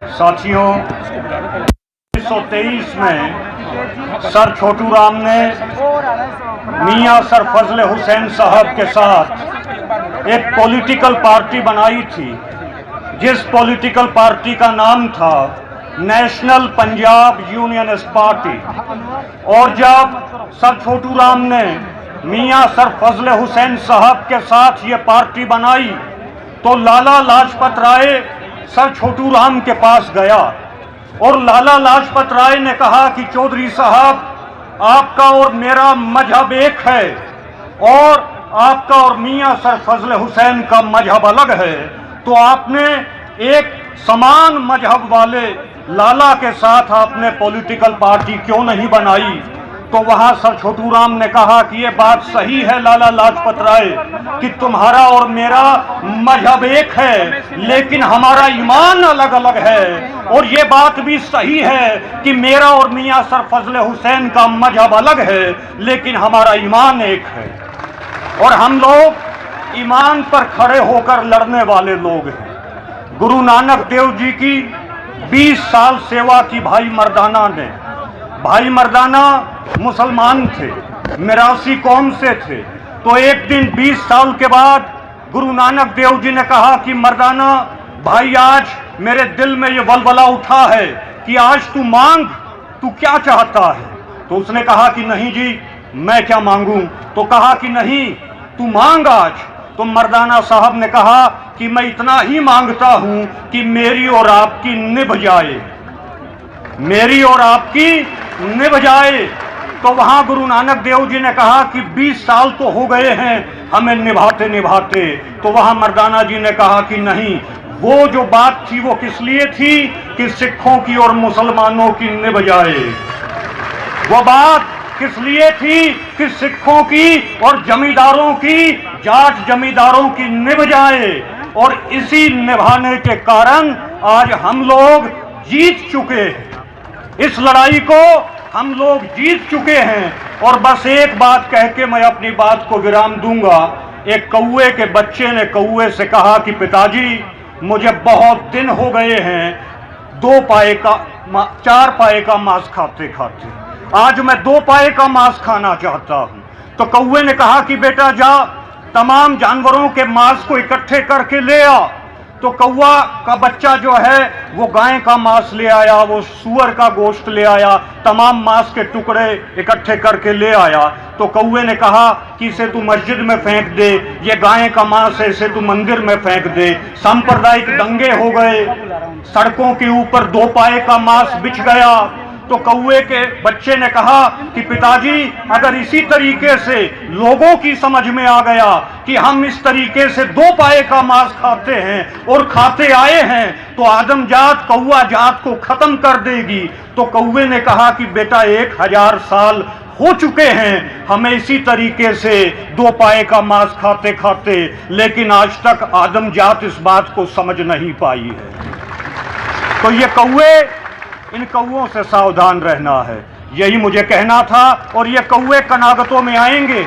साथियों, 1923 में सर छोटू राम ने मियां सर फजल हुसैन साहब के साथ एक पॉलिटिकल पार्टी बनाई थी, जिस पॉलिटिकल पार्टी का नाम था नेशनल पंजाब यूनियनिस्ट पार्टी। और जब सर छोटू राम ने मियां सर फजल हुसैन साहब के साथ ये पार्टी बनाई तो लाला लाजपत राय सर छोटू राम के पास गया और लाला लाजपत राय ने कहा कि चौधरी साहब, आपका और मेरा मजहब एक है और आपका और मियां सर फजल हुसैन का मजहब अलग है, तो आपने एक समान मजहब वाले लाला के साथ आपने पॉलिटिकल पार्टी क्यों नहीं बनाई? तो वहां सर छोटू राम ने कहा कि ये बात सही है लाला लाजपत राय कि तुम्हारा और मेरा मजहब एक है, लेकिन हमारा ईमान अलग अलग है। और ये बात भी सही है कि मेरा और मियां सर फजल हुसैन का मजहब अलग है, लेकिन हमारा ईमान एक है और हम लोग ईमान पर खड़े होकर लड़ने वाले लोग हैं। गुरु नानक देव जी की 20 साल सेवा की भाई मर्दाना ने। भाई मर्दाना मुसलमान थे, मिरासी कौम से थे। तो एक दिन 20 साल के बाद गुरु नानक देव जी ने कहा कि मर्दाना भाई, आज मेरे दिल में ये वलवला उठा है कि आज तू मांग, तू क्या चाहता है? तो उसने कहा कि नहीं जी, मैं क्या मांगूं? तो कहा कि नहीं, तू मांग आज। तो मर्दाना साहब ने कहा कि मैं इतना ही मांगता हूं कि मेरी और आपकी निभ जाए, मेरी और आपकी निभ जाए। तो वहां गुरु नानक देव जी ने कहा कि 20 साल तो हो गए हैं हमें निभाते निभाते। तो वहां मर्दाना जी ने कहा कि नहीं, वो जो बात थी वो किस लिए थी कि सिखों की और मुसलमानों की निभ जाए। वो बात किस लिए थी कि सिखों की और जमींदारों की, जाट जमींदारों की निभ जाए। और इसी निभाने के कारण आज हम लोग जीत चुके हैं, इस लड़ाई को हम लोग जीत चुके हैं। और बस एक बात कह के मैं अपनी बात को विराम दूंगा। एक कौवे के बच्चे ने कौवे से कहा कि पिताजी, मुझे बहुत दिन हो गए हैं 2 पाए का 4 पाए का मांस खाते खाते, आज मैं 2 पाए का मांस खाना चाहता हूं। तो कौवे ने कहा कि बेटा जा, तमाम जानवरों के मांस को इकट्ठे करके ले आ। तो कौवा का बच्चा जो है वो गाय का मांस ले आया, वो सूअर का गोश्त ले आया, तमाम मांस के टुकड़े इकट्ठे करके ले आया। तो कौवे ने कहा कि इसे तू मस्जिद में फेंक दे, ये गाय का मांस है, इसे तू मंदिर में फेंक दे। सांप्रदायिक दंगे हो गए, सड़कों के ऊपर 2 पाए का मांस बिछ गया। तो कौवे के बच्चे ने कहा कि पिताजी, अगर इसी तरीके से लोगों की समझ में आ गया कि हम इस तरीके से 2 पाए का मांस खाते हैं और खाते आए हैं, तो आदम जात कौवा जात को खत्म कर देगी। तो कौवे ने कहा कि बेटा, 1000 साल हो चुके हैं हमें इसी तरीके से 2 पाए का मांस खाते खाते, लेकिन आज तक आदम जात इस बात को समझ नहीं पाई है। तो ये कौवे, इन कौवों से सावधान रहना है, यही मुझे कहना था। और ये कौवे कनागतों में आएंगे।